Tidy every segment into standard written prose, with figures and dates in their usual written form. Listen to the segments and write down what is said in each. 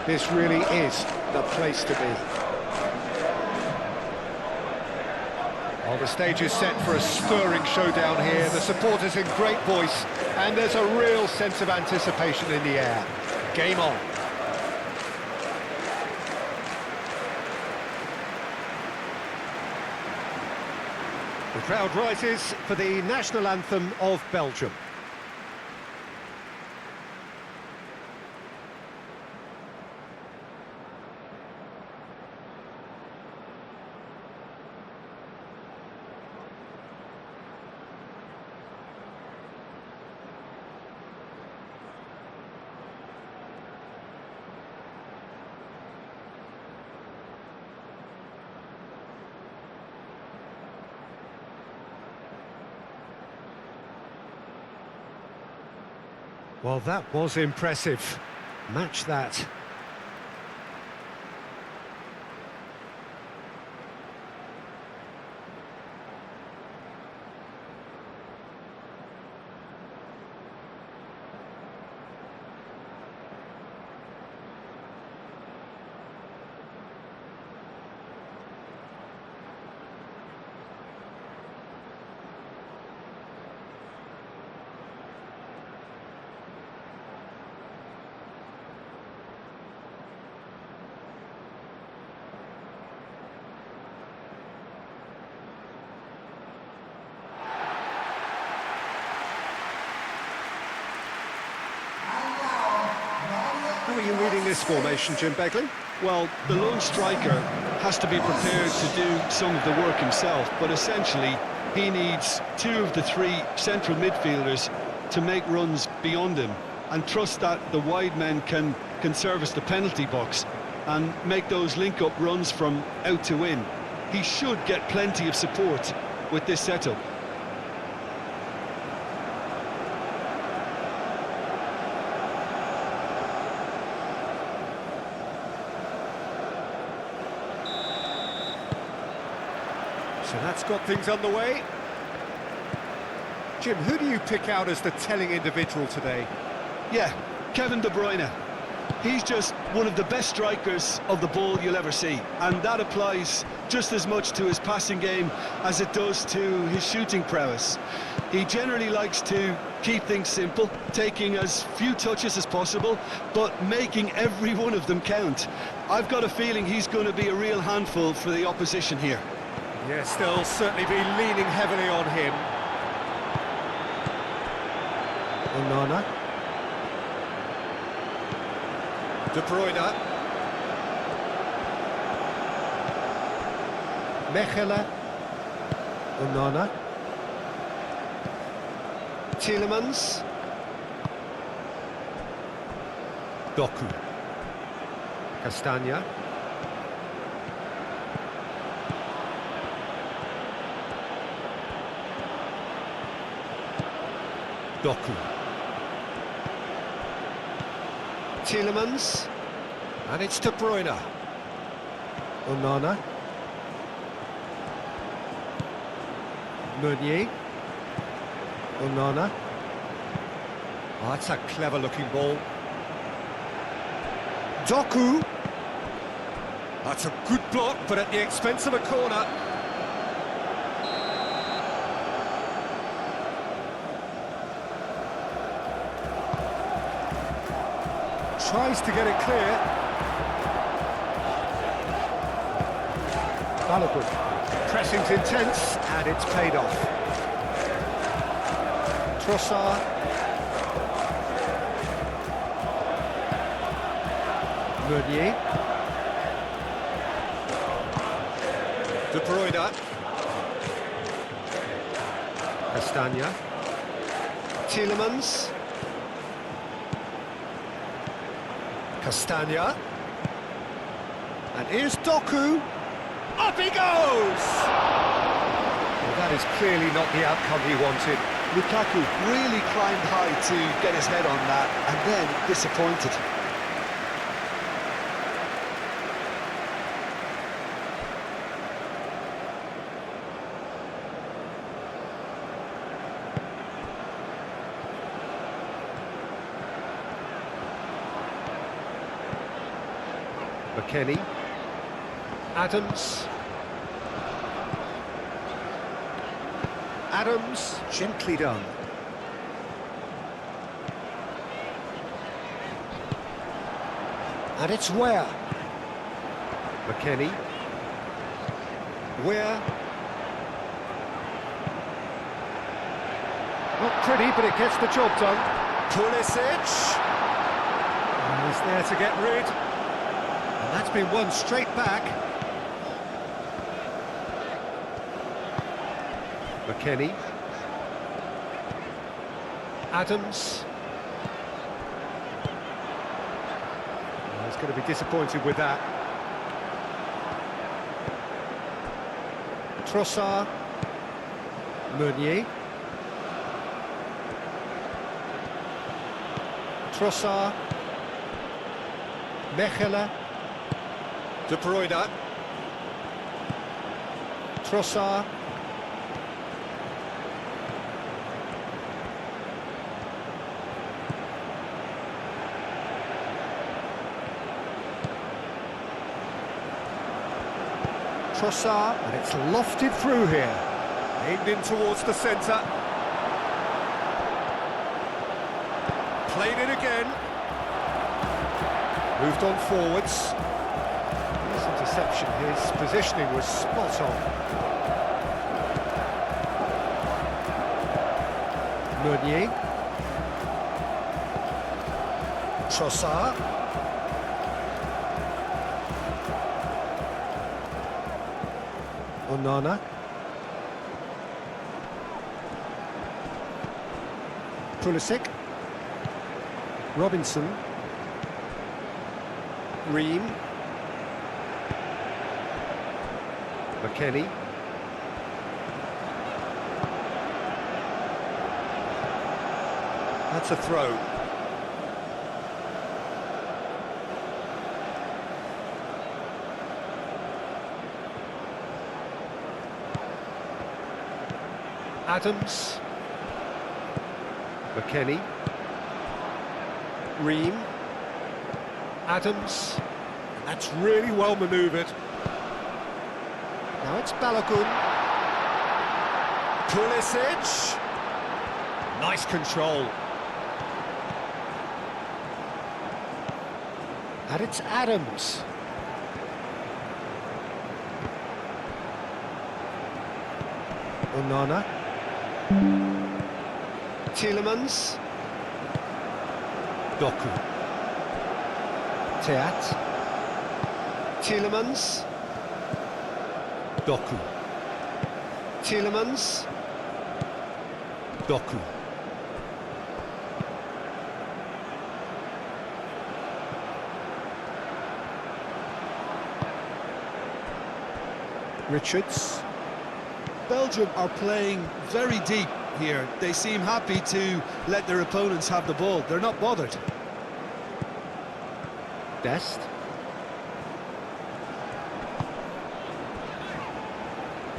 This really is the place to be. Well, the stage is set for a stirring showdown here. The supporters in great voice, and there's a real sense of anticipation in the air. Game on. The crowd rises for the national anthem of Belgium. Well, that was impressive. Match that. How are you reading this formation, Jim Begley? Well, the lone striker has to be prepared to do some of the work himself, but essentially he needs two of the three central midfielders to make runs beyond him and trust that the wide men can service the penalty box and make those link-up runs from out to in. He should get plenty of support with this setup. So that's got things underway. Jim, who do you pick out as the telling individual today? Yeah, Kevin De Bruyne. He's just one of the best strikers of the ball you'll ever see, and that applies just as much to his passing game as it does to his shooting prowess. He generally likes to keep things simple, taking as few touches as possible, but making every one of them count. I've got a feeling he's going to be a real handful for the opposition here. Yes, they'll certainly be leaning heavily on him. Onana. De Bruyne. Mechelen. Onana. Tielemans. Doku. Castagna. Doku. Tielemans. And it's De Bruyne. Onana. Meunier. Onana. Oh, that's a clever-looking ball. Doku. That's a good block, but at the expense of a corner. Tries to get it clear. Balogun. Pressing's intense, and it's paid off. Trossard. Meunier. De Bruyne. Castagna. Tielemans. Castagna. And here's Doku. Up he goes! Well, that is clearly not the outcome he wanted. Lukaku really climbed high to get his head on that, and then disappointed. McKennie. Adams. Adams, gently done. And it's Ware. McKennie. Ware. Not pretty, but it gets the job done. Pulisic. He's there to get rid. And that's been won straight back. McKennie. Adams. He's going to be disappointed with that. Trossard. Meunier. Trossard. Mechelen. De Bruyne. Trossard. Trossard, and it's lofted through here. Aimed in towards the centre. Played it again. Moved on forwards. Nice interception. His positioning was spot on. Meunier. Trossard. Onana. Pulisic. Robinson. Ream. McKennie. That's a throw. Adams. McKennie. Ream. Adams. That's really well manoeuvred. Now it's Balogun. Pulisic. Nice control. And it's Adams. Onana. Tielemans. Doku. Teat. Tielemans. Doku. Tielemans. Doku. Richards. Belgium are playing very deep here. They seem happy to let their opponents have the ball. They're not bothered. Dest.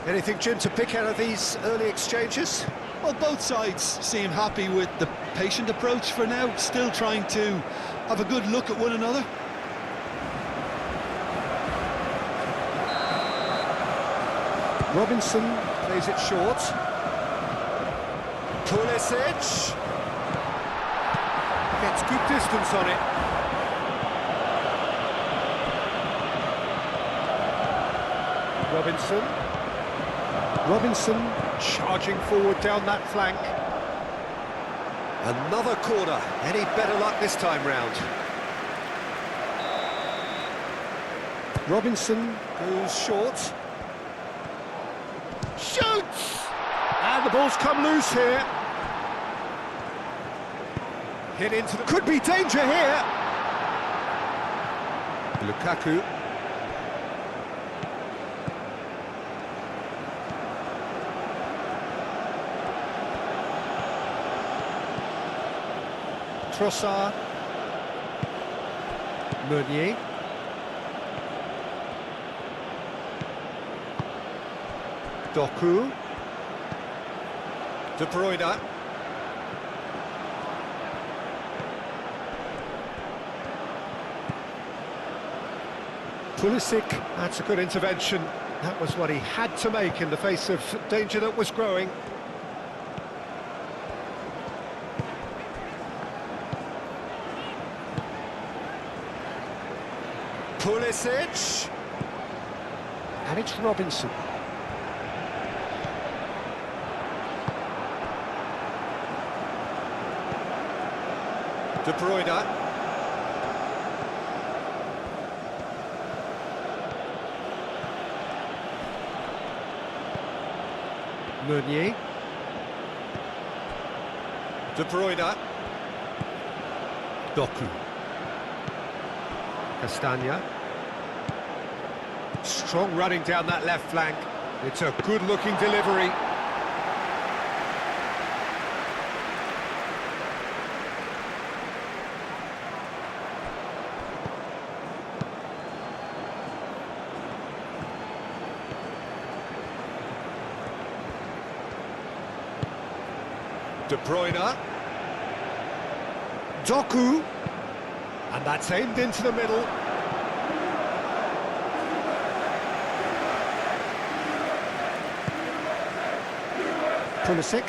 Anything, Jim, to pick out of these early exchanges? Well, both sides seem happy with the patient approach for now, still trying to have a good look at one another. Robinson plays it short. Pulisic gets good distance on it. Robinson charging forward down that flank. Another corner. Any better luck this time round? Robinson goes short. Shoots! And the ball's come loose here. Hit into the... Could be danger here. Lukaku. Trossard. Meunier. Doku. De Bruyne. Pulisic, that's a good intervention. That was what he had to make in the face of danger that was growing. Pulisic. And it's Robinson. De Bruyne. Meunier. De Bruyne. Doku. Castagna. Strong running down that left flank. It's a good-looking delivery. De Bruyne. Doku. And that's aimed into the middle. Pulisic.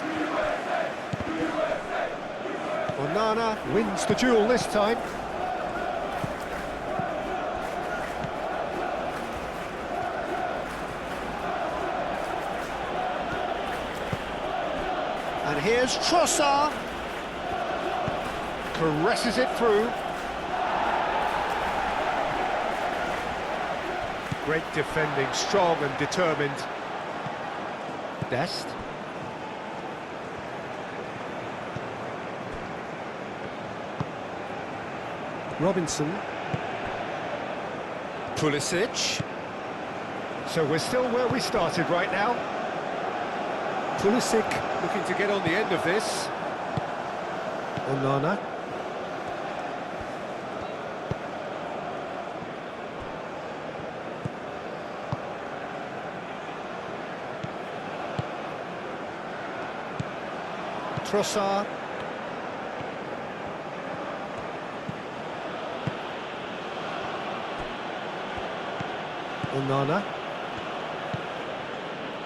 Onana wins the duel this time. And here's Trossard. Caresses it through. Great defending, strong and determined. Dest. Robinson. Pulisic. So we're still where we started right now. Pulisic looking to get on the end of this. Onana. Trossard. Onana.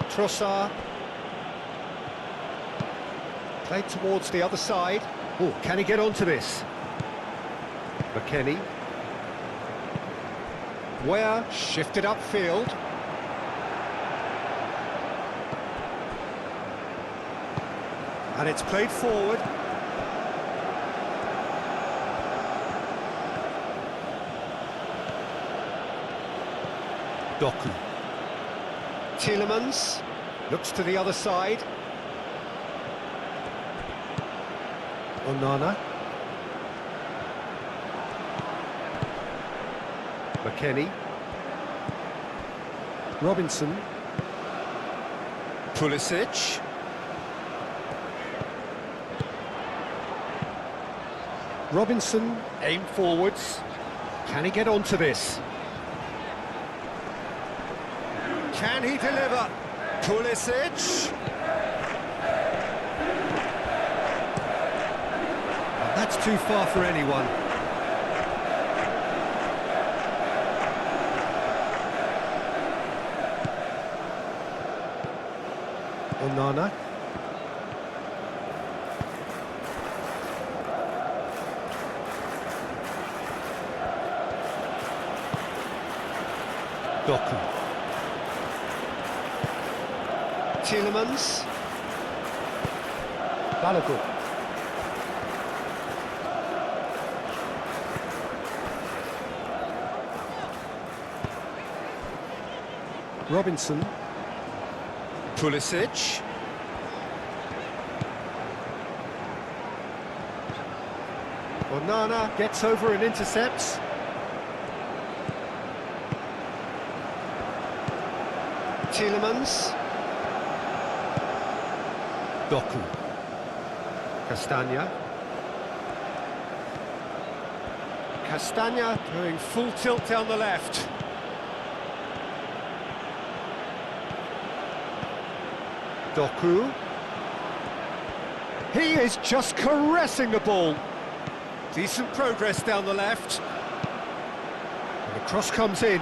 Trossard. Played towards the other side. Oh, can he get onto this? McKennie. Where shifted upfield. And it's played forward. Doku. Tielemans looks to the other side. Onana. McKennie. Robinson. Pulisic. Robinson, aim forwards. Can he get onto this? Can he deliver? Pulisic. That's too far for anyone. Onana. Doku. Tielemans. Balogun. Robinson. Pulisic. Onana gets over and intercepts. Tielemans. Doku. Castagna. Castagna doing full tilt down the left. Doku. He is just caressing the ball. Decent progress down the left. And the cross comes in.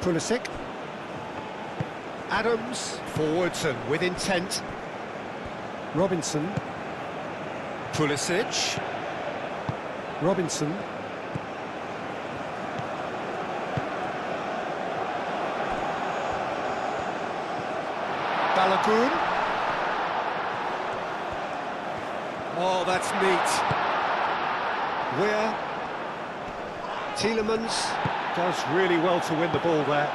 Pulisic. Adams, forwards and with intent. Robinson. Pulisic. Robinson. Balogun. Oh, that's neat. Weir. Tielemans does really well to win the ball there.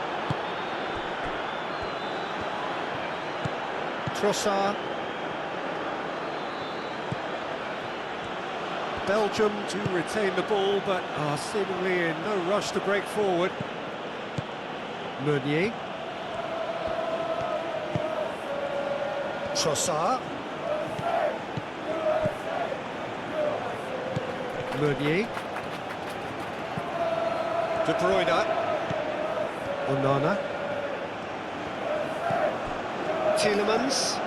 Trossard. Belgium do retain the ball, but are seemingly in no rush to break forward. Meunier. Trossard. Meunier. De Bruyne. Onana. Tielemans.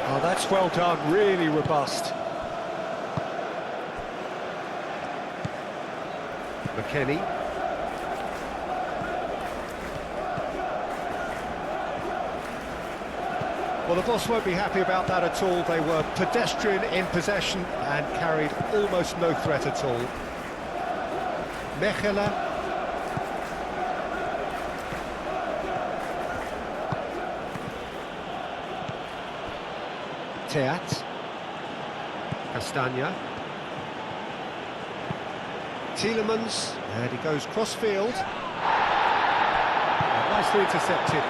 Oh, that's well done, really robust. McKennie. Well, the boss won't be happy about that at all. They were pedestrian in possession and carried almost no threat at all. Mechelen. Teat. Castagna. Tielemans, and he goes cross-field. Nicely intercepted.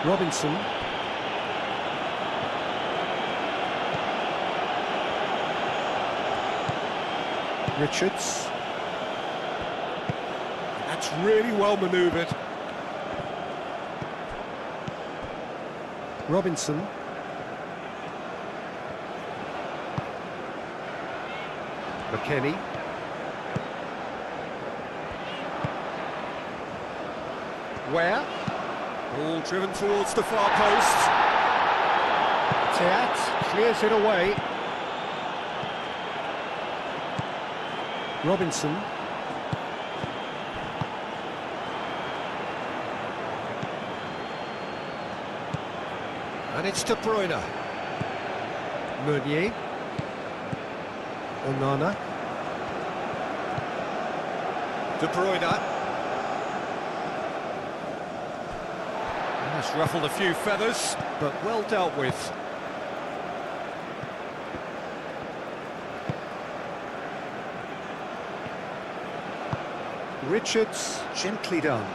Robinson. Richards. That's really well manoeuvred. Robinson. McKennie. Where? Ball driven towards the far post. Teat clears it away. Robinson. And it's De Bruyne. Meunier. Onana. De Bruyne. That's ruffled a few feathers, but well dealt with. Richards, gently done.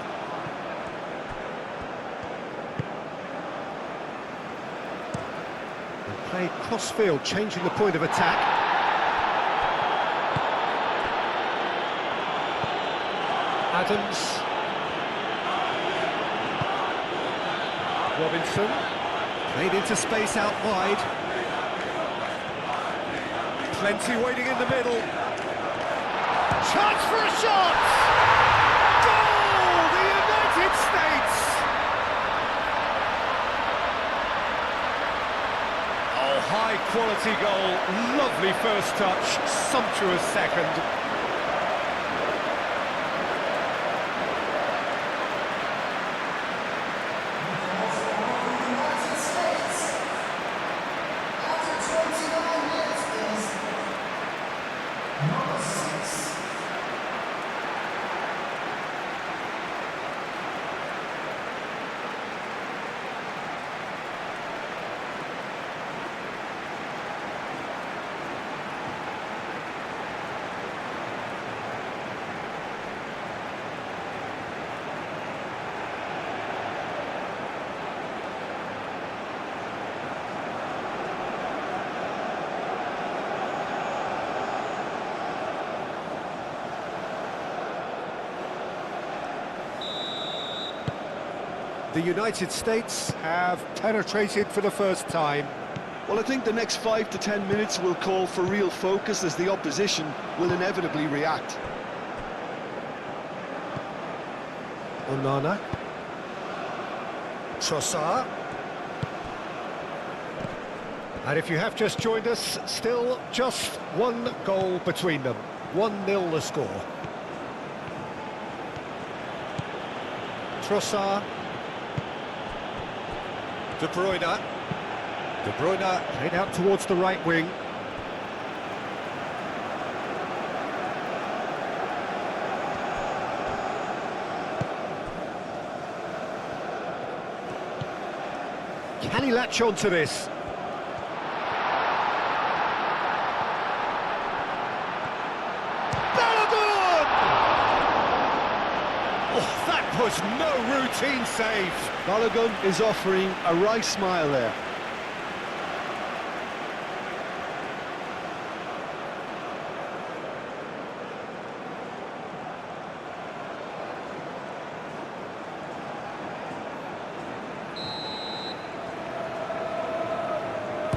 And played cross-field, changing the point of attack. Adams. Robinson. Played into space out wide. Plenty waiting in the middle. Chance for a shot! Goal! The United States! Oh, high quality goal. Lovely first touch. Sumptuous second. The United States have penetrated for the first time. Well, I think the next 5 to 10 minutes will call for real focus as the opposition will inevitably react. Onana. Trossard. And if you have just joined us, still just one goal between them. 1-0 the score. Trossard. De Bruyne. De Bruyne played out towards the right wing. Can he latch on to this? Oh, that was no routine save. BELGIUM is offering a right smile there.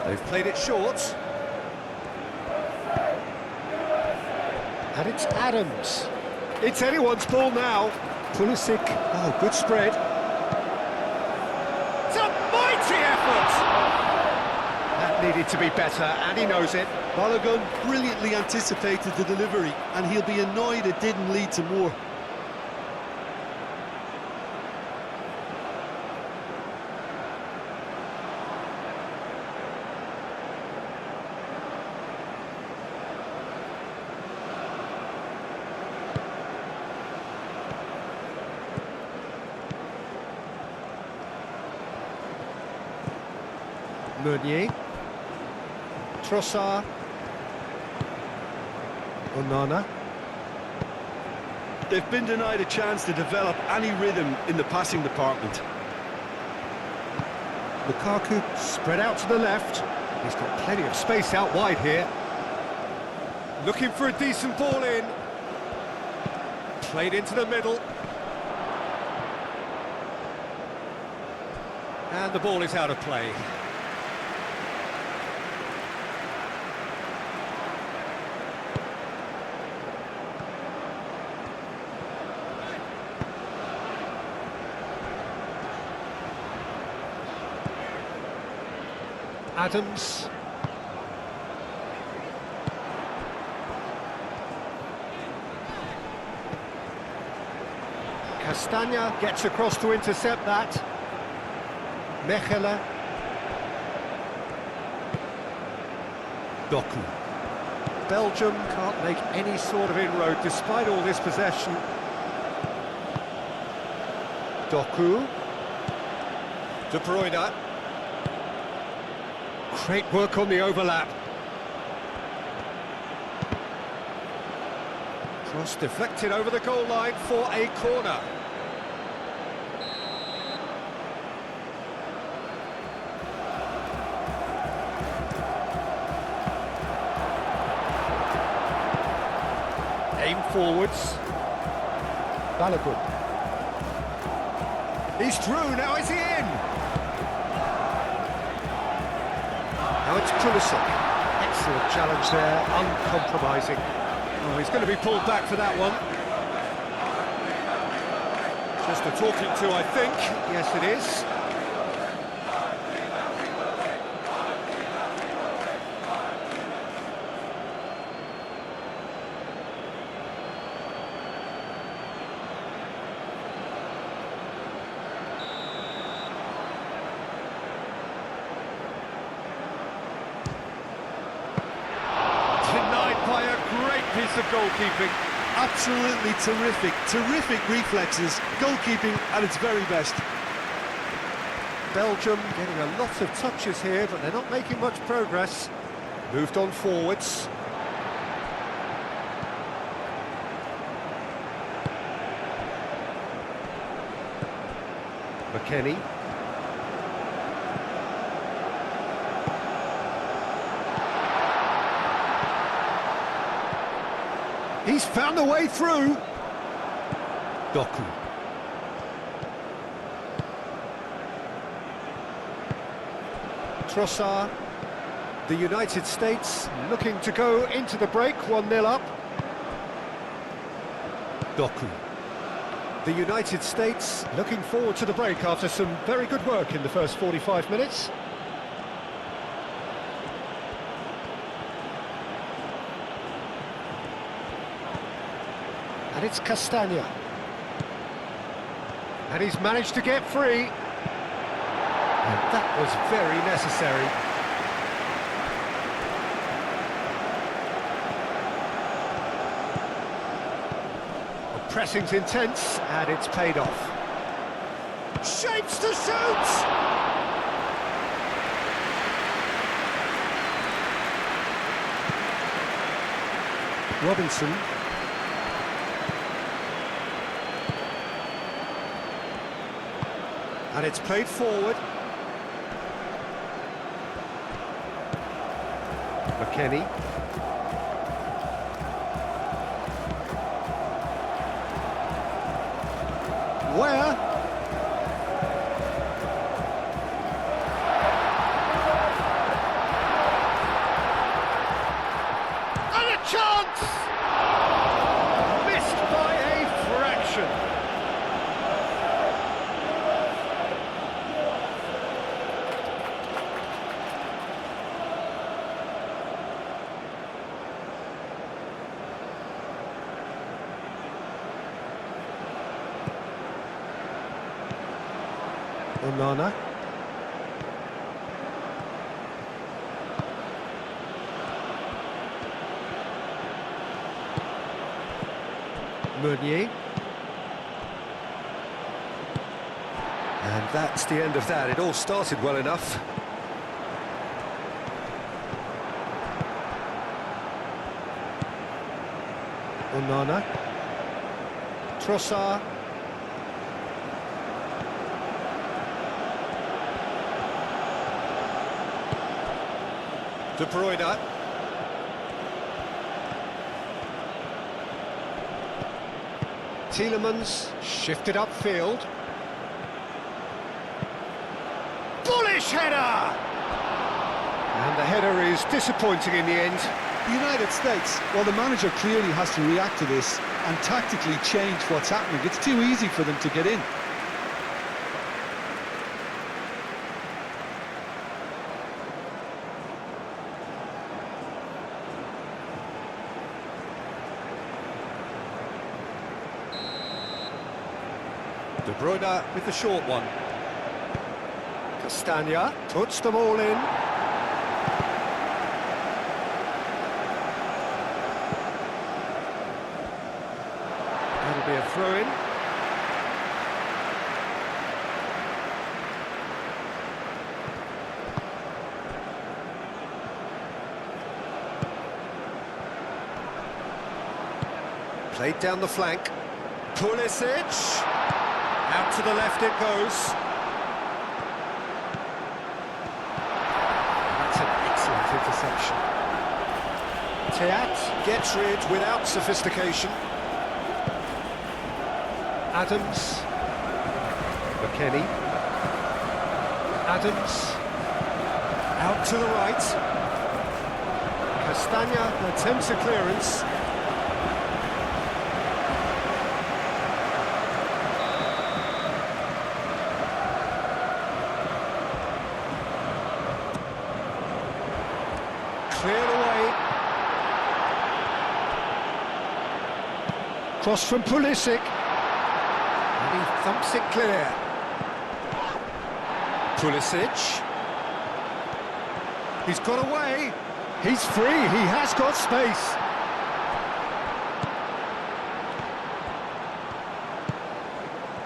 They've played it short. And it's Adams. It's anyone's ball now. Pulisic. Oh, good spread. It's a mighty effort! That needed to be better, and he knows it. BELGIUM brilliantly anticipated the delivery, and he'll be annoyed it didn't lead to more. Meunier. Trossard. Onana. They've been denied a chance to develop any rhythm in the passing department. Lukaku spread out to the left. He's got plenty of space out wide here. Looking for a decent ball in. Played into the middle. And the ball is out of play. Adams. Castagna gets across to intercept that. Mechelen. Doku. Belgium can't make any sort of inroad despite all this possession. Doku. De Bruyne. Great work on the overlap. Cross deflected over the goal line for a corner. Aim forwards. BELGIUM. He's through, now is he in? Now it's Pulisic. Excellent challenge there, uncompromising. Oh, he's going to be pulled back for that one. Just a talking to, I think. Yes, it is. By a great piece of goalkeeping. Absolutely terrific, terrific reflexes, goalkeeping at its very best. Belgium getting a lot of touches here, but they're not making much progress. Moved on forwards. McKennie. He's found a way through. Doku. Trossard. The United States looking to go into the break, 1-0 up. Doku. The United States looking forward to the break after some very good work in the first 45 minutes. And it's Castagna. And he's managed to get free. And that was very necessary. The pressing's intense, and it's paid off. Shapes to shoot! Robinson. And it's played forward. McKennie. Where? And a chance! Missed by a fraction. Onana. Meunier. And that's the end of that. It all started well enough. Onana. Trossard. De Bruyne. Tielemans shifted upfield. Bullish header! And the header is disappointing in the end. The United States, well, the manager clearly has to react to this and tactically change what's happening. It's too easy for them to get in. De Bruyne with the short one. Castagna puts them all in. That'll be a throw-in. Played down the flank. Pulisic. Out to the left it goes. That's an excellent interception. Teat gets rid without sophistication. Adams. McKennie. Adams. Out to the right. Castagna attempts a clearance. Cleared away. Cross from Pulisic. And he thumps it clear. Pulisic. He's got away. He's free. He has got space.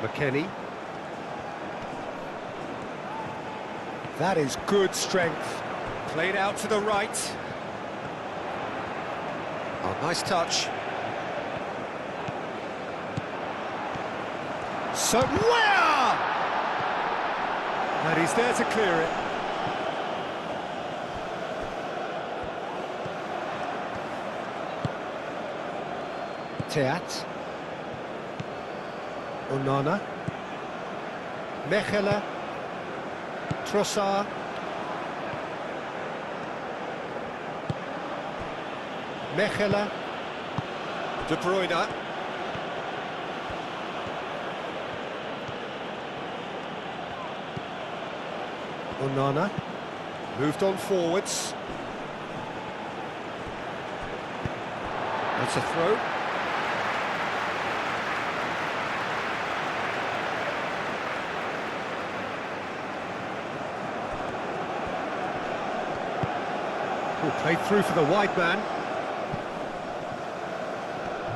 McKennie. That is good strength. Played out to the right. Oh, nice touch. So where? And he's there to clear it. Teat. Onana. Mechelen. Trossard. Mechelen. De Bruyne. Onana. Moved on forwards. That's a throw. Oh, played through for the wide man.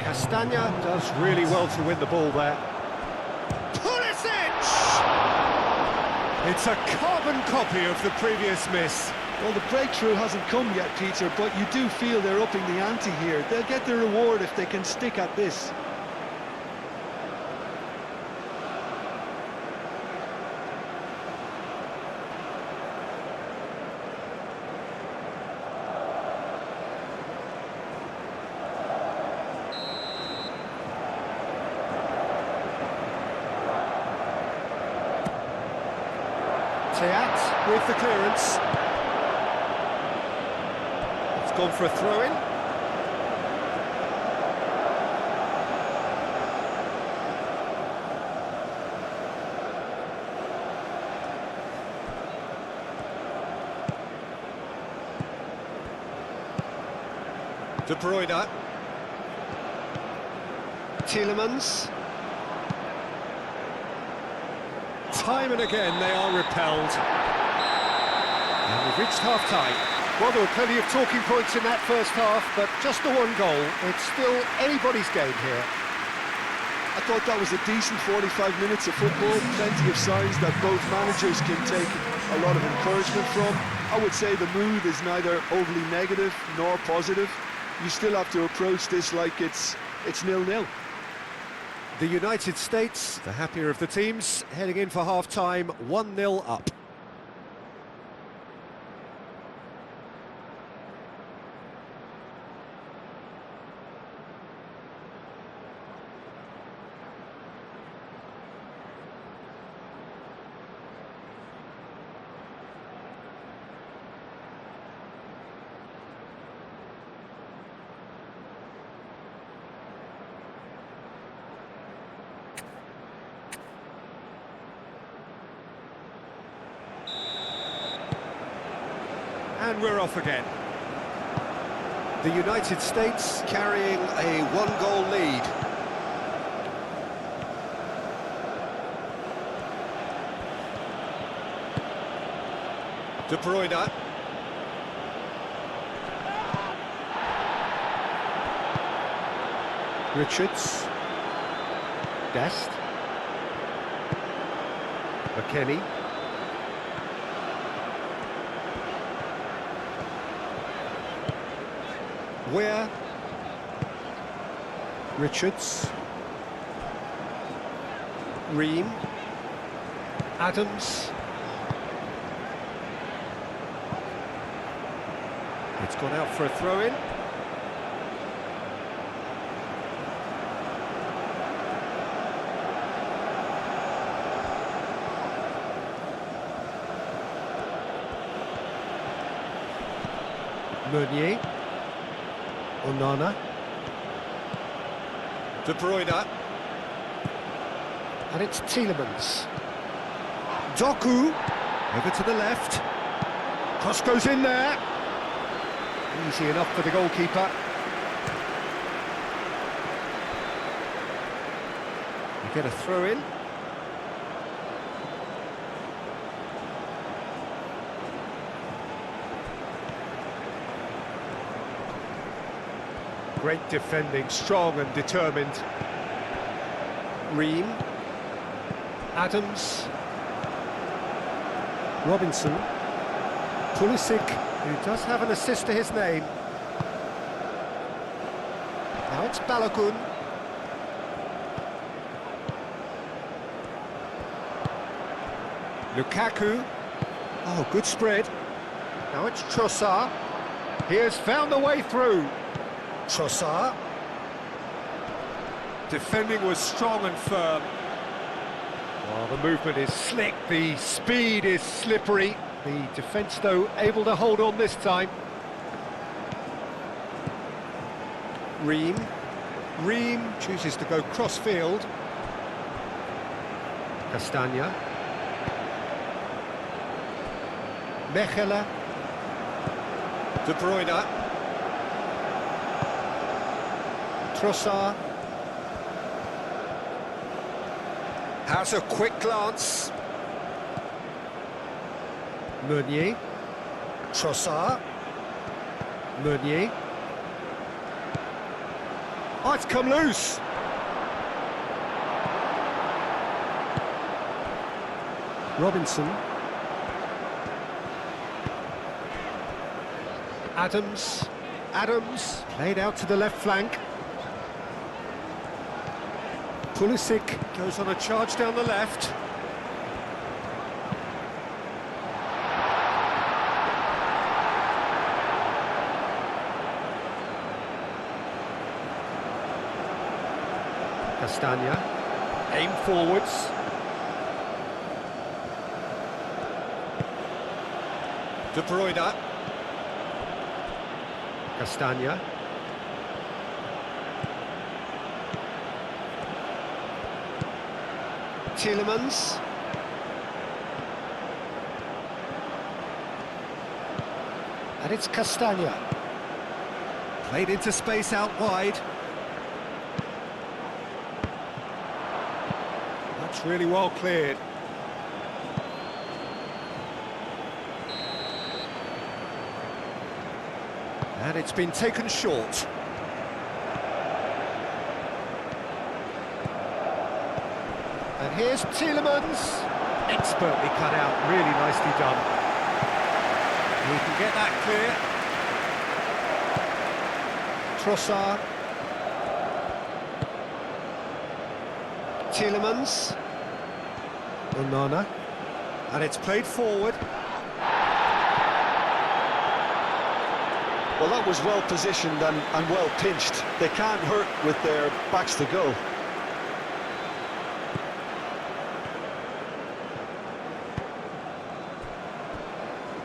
Castagna does really well to win the ball there. Pulisic! It's a carbon copy of the previous miss. Well, the breakthrough hasn't come yet, Peter, but you do feel they're upping the ante here. They'll get the reward if they can stick at this. Teat with the clearance. It's gone for a throw-in. De Bruyne. Tielemans. Time and again they are repelled. And we've reached half-time. Well, there were plenty of talking points in that first half, but just the one goal. It's still anybody's game here. I thought that was a decent 45 minutes of football, plenty of signs that both managers can take a lot of encouragement from. I would say the mood is neither overly negative nor positive. You still have to approach this like it's 0-0. The United States, the happier of the teams, heading in for half-time, 1-0 up. And we're off again. The United States carrying a one-goal lead. De Bruyne. Richards. Dest. McKennie. Where? Richards. Ream. Adams. It's gone out for a throw-in. Meunier. Onana. De Bruyne. And it's Tielemans. Doku. Over to the left. Cross goes in there. Easy enough for the goalkeeper. You get a throw in. Great defending, strong and determined. Ream. Adams. Robinson. Pulisic, who does have an assist to his name. Now it's Balogun. Lukaku. Oh, good spread. Now it's Trossard. He has found a way through. Trossard. Defending was strong and firm. Well, the movement is slick, the speed is slippery. The defence, though, able to hold on this time. Ream. Ream chooses to go cross-field. Castagna. Mechelen. De Bruyne. Trossard. Has a quick glance. Meunier. Trossard. Meunier. Oh, it's come loose. Robinson. Adams played out to the left flank. Pulisic goes on a charge down the left. Castagna, aim forwards. De Bruyne. Castagna. Tielemans. And it's Castagna. Played into space out wide. That's really well cleared. And it's been taken short. And here's Tielemans. Expertly cut out, really nicely done. We can get that clear. Trossard. Tielemans. Onana. And it's played forward. Well, that was well positioned and well pinched. They can't hurt with their backs to goal.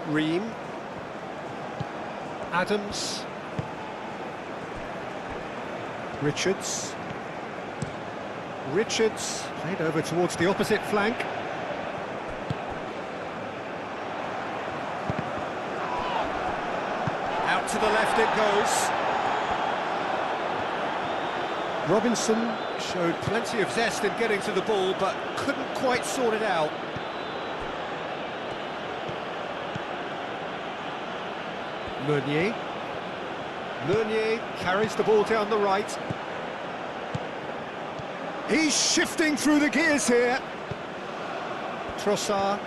Ream. Adams. Richards. Played over towards the opposite flank. Out to the left it goes. Robinson showed plenty of zest in getting to the ball, but couldn't quite sort it out. Meunier carries the ball down the right. He's shifting through the gears here. Trossard.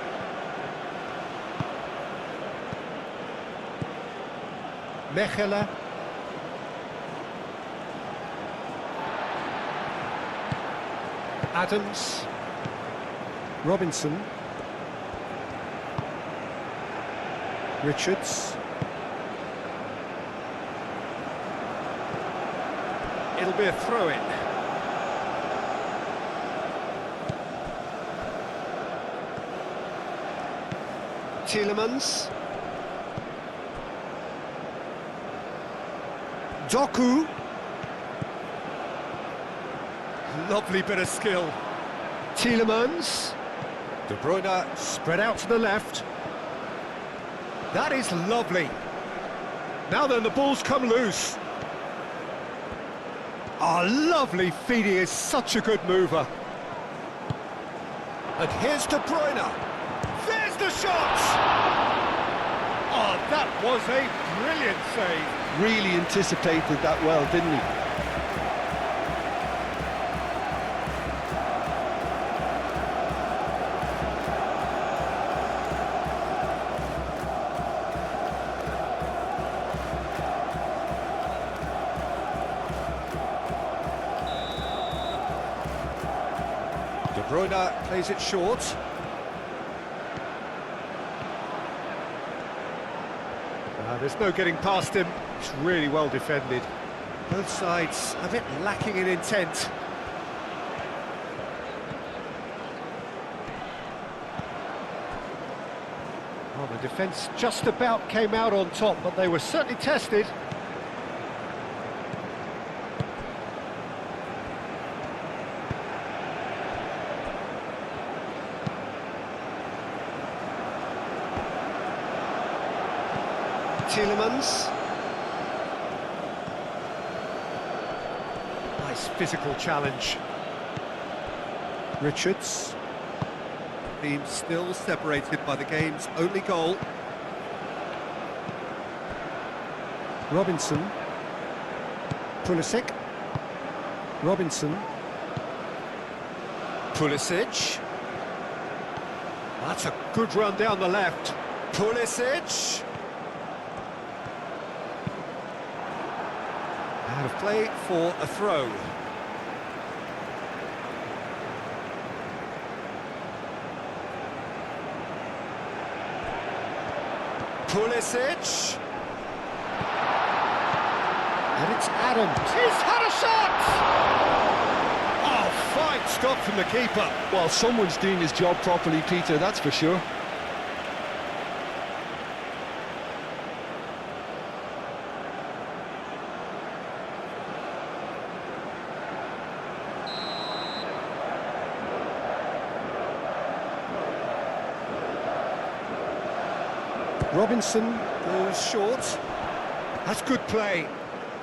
Mechelen. Adams. Robinson. Richards. It'll be a throw-in. Tielemans. Doku. Lovely bit of skill. Tielemans. De Bruyne spread out to the left. That is lovely. Now then, the ball's come loose. Oh, lovely feed. He is such a good mover. And here's De Bruyne. There's the shot! Oh, that was a brilliant save. Really anticipated that well, didn't he? De Bruyne plays it short. There's no getting past him. It's really well defended. Both sides a bit lacking in intent. Well, the defence just about came out on top, but they were certainly tested. Tielemans. Nice physical challenge. Richards. Team still separated by the game's only goal. Robinson. Pulisic. Robinson. Pulisic. That's a good run down the left. Pulisic. Out of play for a throw. Pulisic. And it's Adams. He's had a shot! Oh, fine stop from the keeper. Well, someone's doing his job properly, Peter, that's for sure. Robinson goes short. That's good play.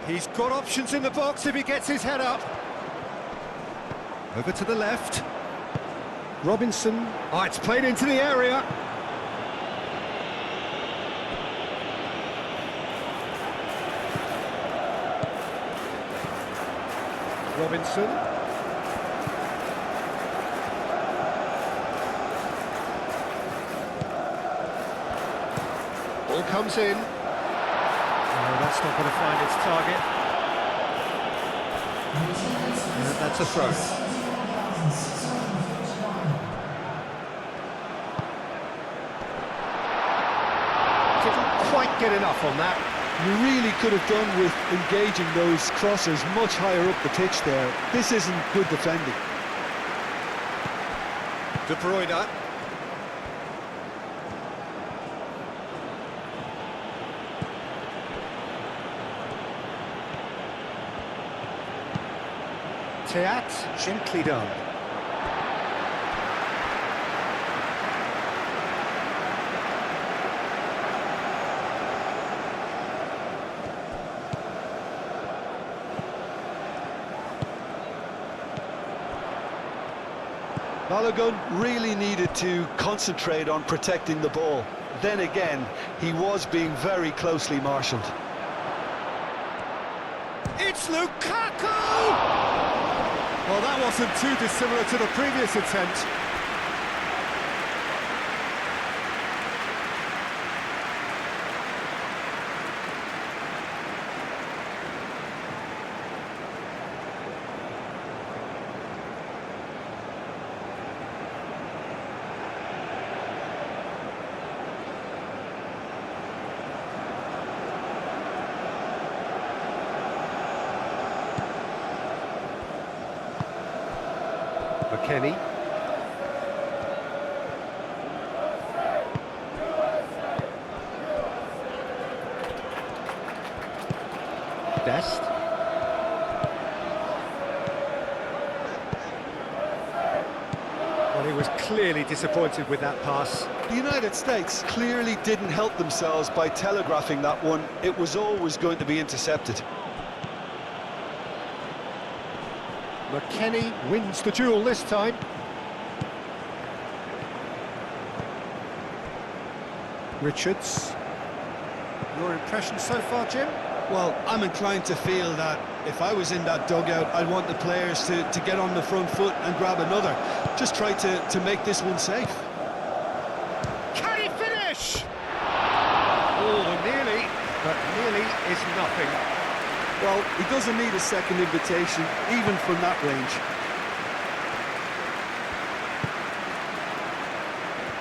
He's got options in the box if he gets his head up. Over to the left. Robinson. Oh, it's played into the area. Robinson. Ball comes in. Oh, that's not going to find its target. And that's a throw. Didn't quite get enough on that. You really could have done with engaging those crossers much higher up the pitch there. This isn't good defending. De Bruyne. Teat, gently done. Balogun really needed to concentrate on protecting the ball. Then again, he was being very closely marshalled. It's Lukaku! Well, that wasn't too dissimilar to the previous attempt. McKennie. Dest. Well, he was clearly disappointed with that pass. The United States clearly didn't help themselves by telegraphing that one. It was always going to be intercepted. McKennie wins the duel this time. Richards. Your impression so far, Jim? Well, I'm inclined to feel that if I was in that dugout, I'd want the players to get on the front foot and grab another. Just try to make this one safe. Can he finish? Oh, nearly, but nearly is nothing. Well, he doesn't need a second invitation, even from that range.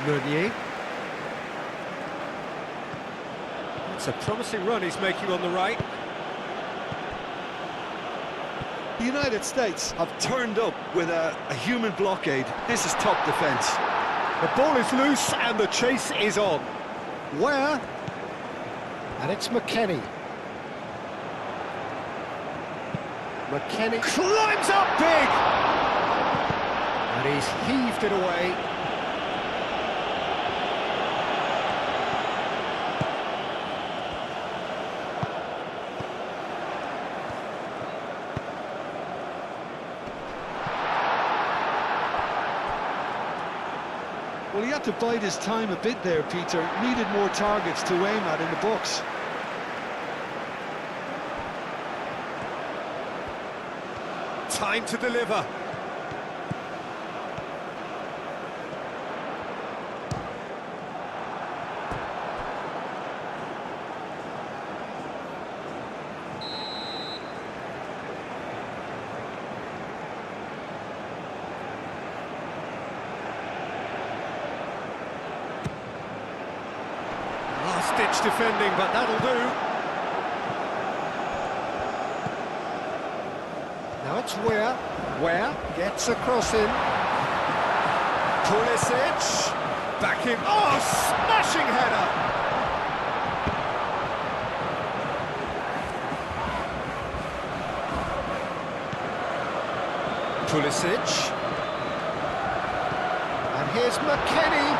Meunier. It's a promising run he's making on the right. The United States have turned up with a human blockade. This is top defence. The ball is loose and the chase is on. Where? And it's McKennie. McKennie climbs up big! And he's heaved it away. Well, he had to bide his time a bit there, Peter. Needed more targets to aim at in the box. Time to deliver. Last-ditch defending, but that'll do. Now it's Where gets a cross in. Pulisic, back in. Oh, smashing header! Pulisic. And here's McKennie.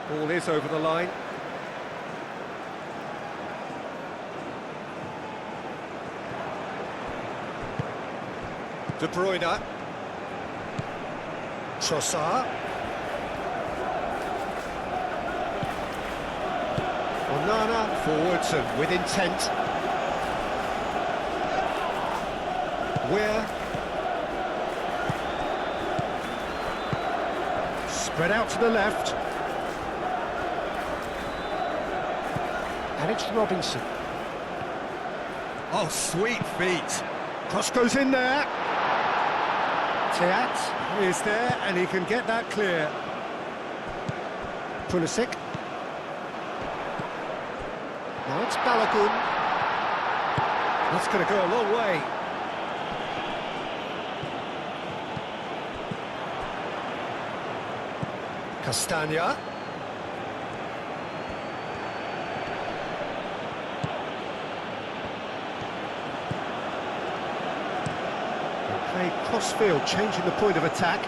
Ball is over the line. De Bruyne. Trossard. Onana forwards and with intent. Weir. Spread out to the left. And it's Robinson. Oh, sweet feet. Cross goes in there. Teat is there, and he can get that clear. Pulisic. Now it's Balogun. That's going to go a long way. Castagna. They play cross-field, changing the point of attack.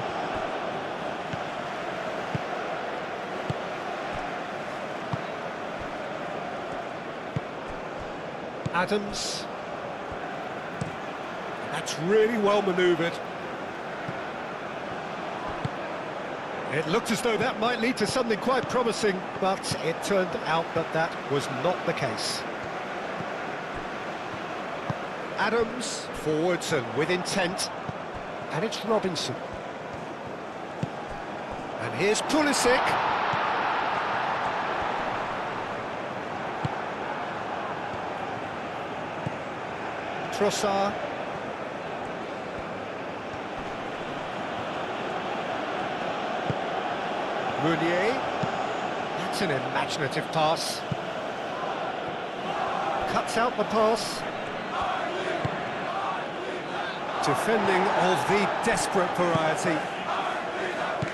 Adams. That's really well manoeuvred. It looked as though that might lead to something quite promising, but it turned out that that was not the case. Adams, forwards and with intent, and it's Robinson. And here's Pulisic. Trossard. Meunier. That's an imaginative pass. Cuts out the pass. Defending of the desperate variety.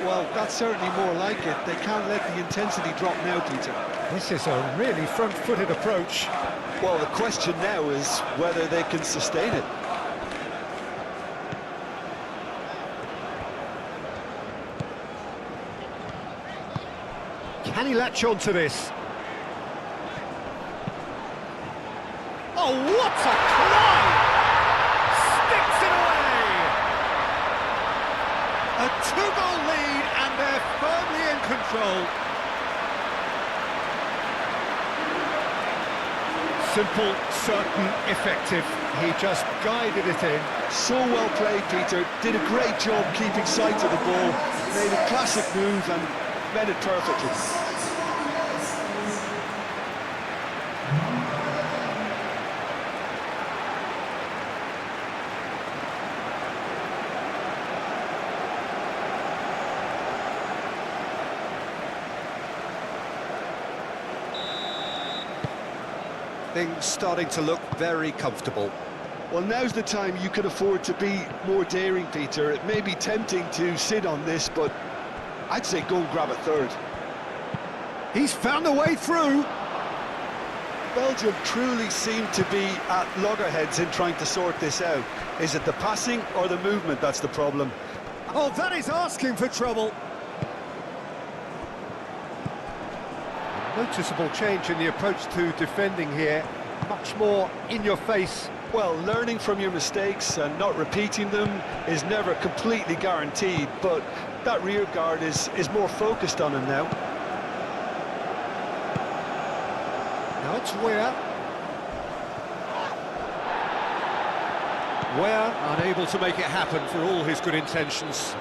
Well, that's certainly more like it. They can't let the intensity drop now, Peter. This is a really front-footed approach. Well, the question now is whether they can sustain it. Can he latch on to this? Oh, what a climb! Sticks it away! A two-goal lead, and they're firmly in control. Simple, certain, effective. He just guided it in. So well played, Peter. Did a great job keeping sight of the ball. Made a classic move and met it perfectly. Things starting to look very comfortable. Well, now's the time you can afford to be more daring, Peter. It may be tempting to sit on this, but I'd say go and grab a third. He's found a way through. Belgium truly seem to be at loggerheads in trying to sort this out. Is it the passing or the movement that's the problem? Oh, that is asking for trouble. Noticeable change in the approach to defending here. Much more in your face. Well, learning from your mistakes and not repeating them is never completely guaranteed, but that rear guard is more focused on him now. Now it's Weir. Where unable to make it happen for all his good intentions.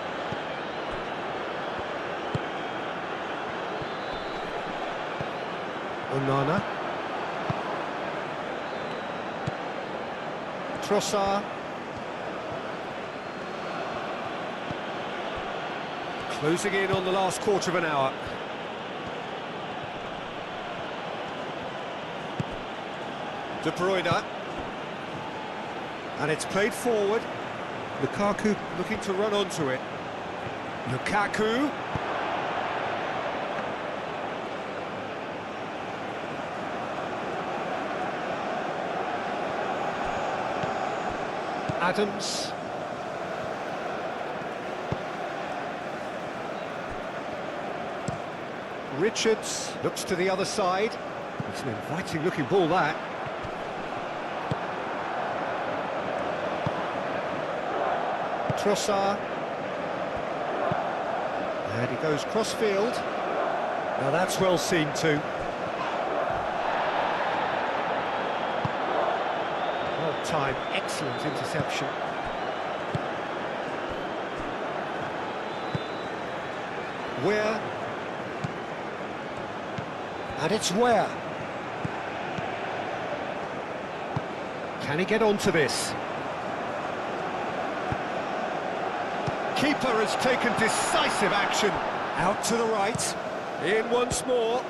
Onana. Trossard. Closing in on the last quarter of an hour. De Bruyne. And it's played forward. Lukaku looking to run onto it. Lukaku. Adams. Richards looks to the other side. It's an inviting looking ball, that. Trossard. And he goes cross-field. Now that's well seen too. Well timed, excellent interception. Where? And it's Where. Can he get onto this? Keeper has taken decisive action. Out to the right. In once more.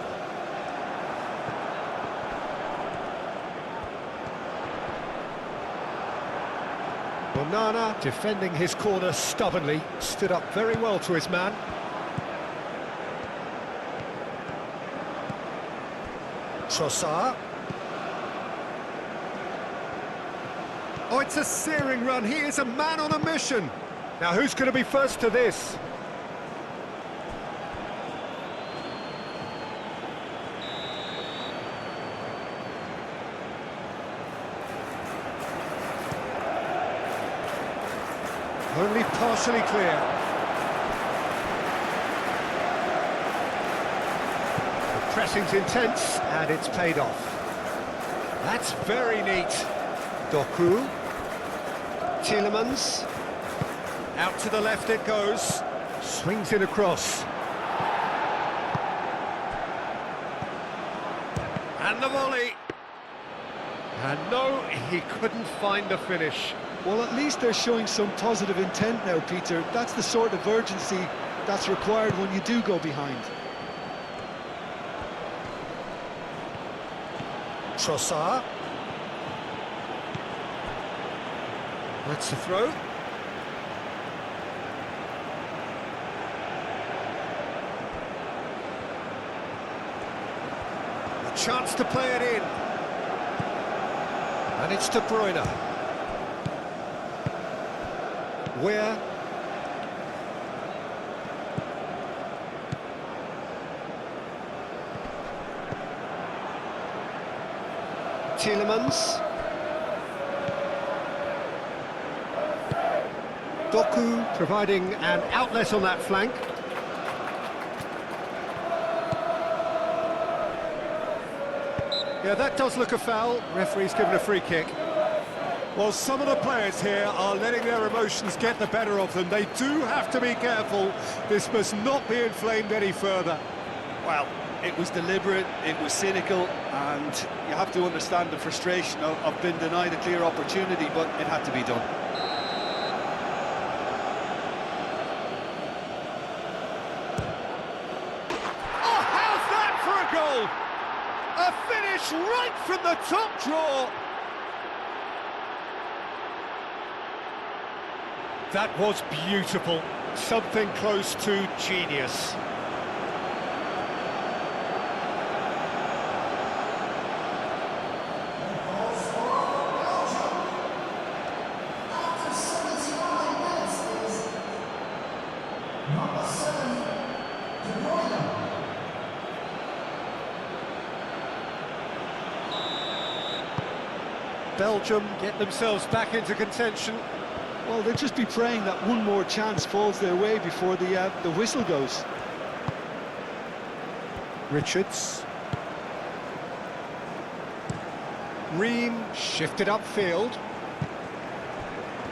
Onana defending his corner stubbornly. Stood up very well to his man. Trossard. Oh, it's a searing run. He is a man on a mission. Now, who's going to be first to this? Only partially clear. The pressing's intense, and it's paid off. That's very neat. Doku. Tielemans. Out to the left it goes. Swings it across. And the volley. And no, he couldn't find the finish. Well, at least they're showing some positive intent now, Peter. That's the sort of urgency that's required when you do go behind. Trossard. That's the throw. A chance to play it in. And it's De Bruyne. Where? Tielemans. Doku providing an outlet on that flank. Yeah, that does look a foul. Referee's given a free kick. Well, some of the players here are letting their emotions get the better of them. They do have to be careful. This must not be inflamed any further. Well, it was deliberate, it was cynical, and you have to understand the frustration of being denied a clear opportunity, but it had to be done. Oh, how's that for a goal? A finish right from the top draw. That was beautiful. Something close to genius. Belgium get themselves back into contention. Well, they'll just be praying that one more chance falls their way before the whistle goes. Richards. Ream shifted upfield.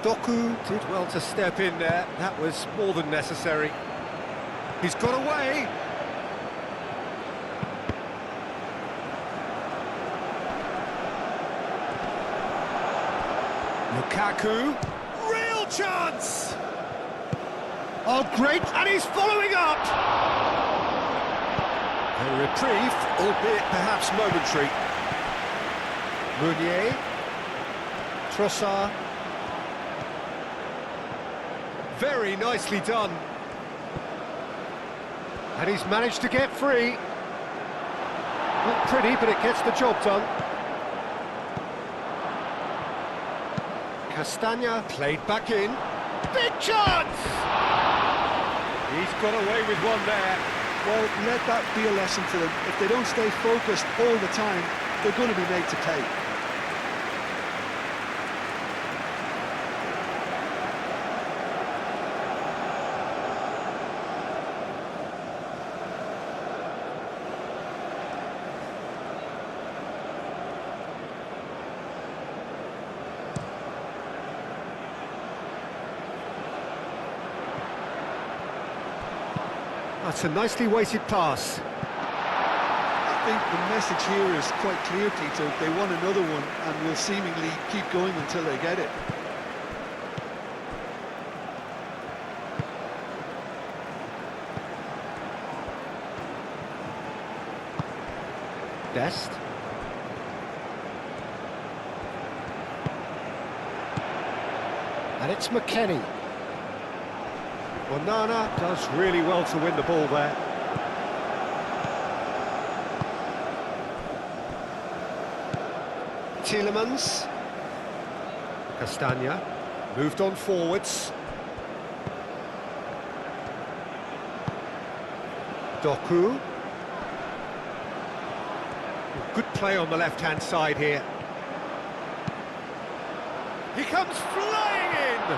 Doku did well to step in there. That was more than necessary. He's got away. Lukaku. Real chance! Oh, great! And he's following up! A reprieve, albeit perhaps momentary. Meunier. Trossard. Very nicely done. And he's managed to get free. Not pretty, but it gets the job done. Castagna played back in. Big chance! He's got away with one there. Well, let that be a lesson to them. If they don't stay focused all the time, they're going to be made to pay. That's a nicely weighted pass. I think the message here is quite clear, Peter. They want another one and will seemingly keep going until they get it. Dest. And it's McKennie. Onana does really well to win the ball there. Tielemans. Castagna. Moved on forwards. Doku. Good play on the left-hand side here. He comes flying in!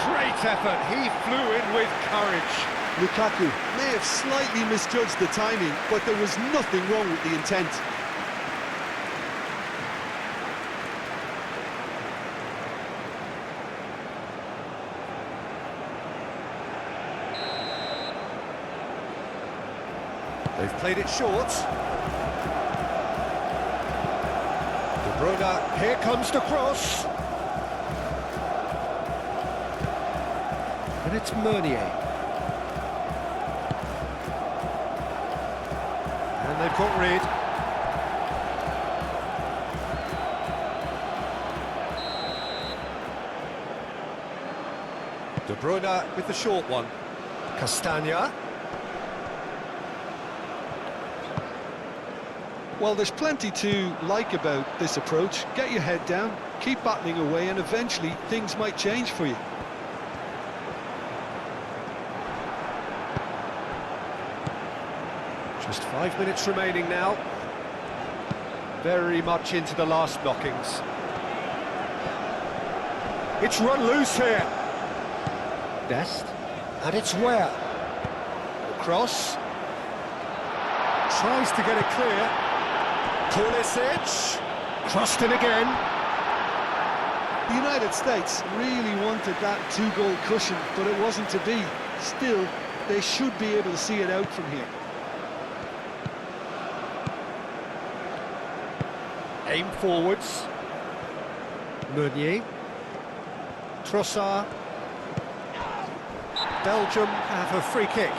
Great effort, he flew in with courage. Lukaku may have slightly misjudged the timing, but there was nothing wrong with the intent. They've played it short. De Bruyne, here comes the cross. And it's Meunier. And they've got rid. De Bruyne with the short one. Castagna. Well, there's plenty to like about this approach. Get your head down, keep battling away, and eventually things might change for you. Just 5 minutes remaining now. Very much into the last knockings. It's run loose here. Dest. And it's where? Cross. Tries to get it clear. Pulisic. Crossed in again. The United States really wanted that two-goal cushion, but it wasn't to be. Still, they should be able to see it out from here. Aim forwards. Meunier. Trossard. Belgium have a free kick.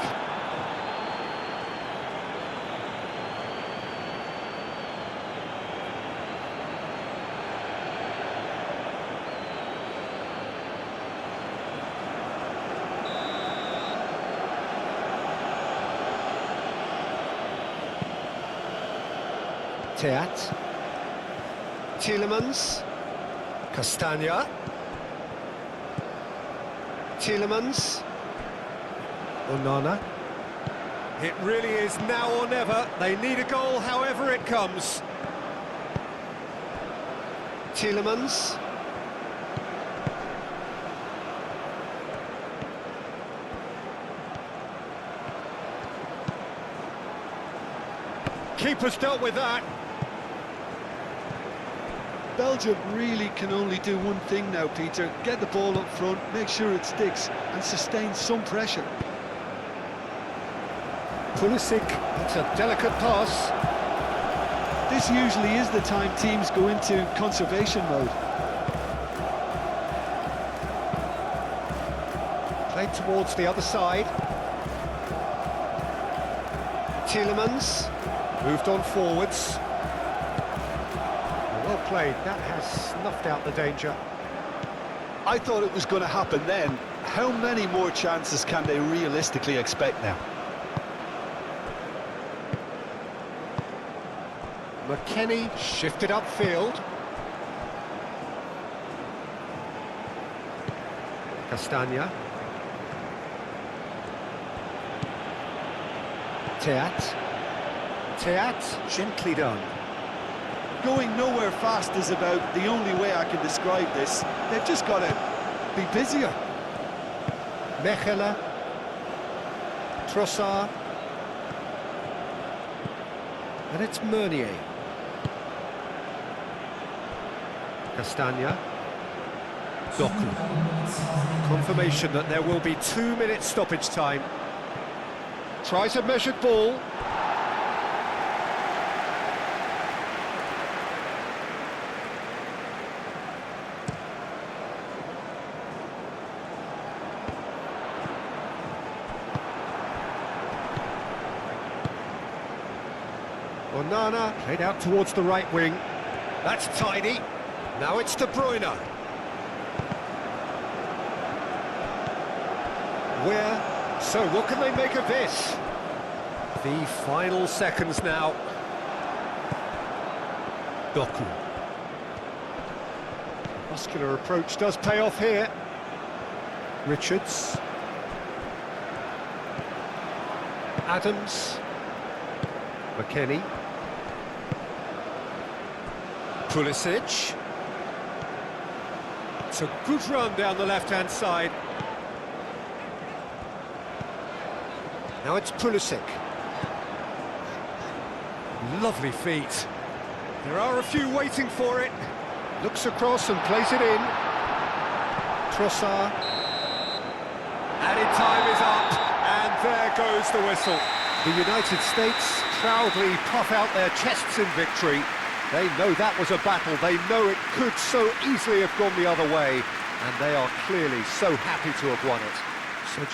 Teat. Tielemans. Castagna. Tielemans. Onana. It really is now or never. They need a goal however it comes. Tielemans. Keeper's dealt with that. Belgium really can only do one thing now, Peter. Get the ball up front, make sure it sticks, and sustain some pressure. Pulisic, it's a delicate pass. This usually is the time teams go into conservation mode. Played towards the other side. Tielemans moved on forwards. Well played, that has snuffed out the danger. I thought it was going to happen then. How many more chances can they realistically expect now? McKennie shifted upfield. Castagna. Teat, gently done. Going nowhere fast is about the only way I can describe this. They've just got to be busier. Mechelen. Trossard. And it's Meunier. Castagna. Doku. Confirmation that there will be 2 minutes stoppage time. Tries a measured ball. Onana played out towards the right wing. That's tidy. Now it's De Bruyne. Where? So what can they make of this? The final seconds now. Doku. Muscular approach does pay off here. Richards. Adams. McKennie. Pulisic. It's a good run down the left-hand side. Now it's Pulisic. Lovely feet. There are a few waiting for it. Looks across and plays it in. Trossard. Added time is up, and there goes the whistle. The United States proudly puff out their chests in victory. They know that was a battle. They know it could so easily have gone the other way, and they are clearly so happy to have won it. So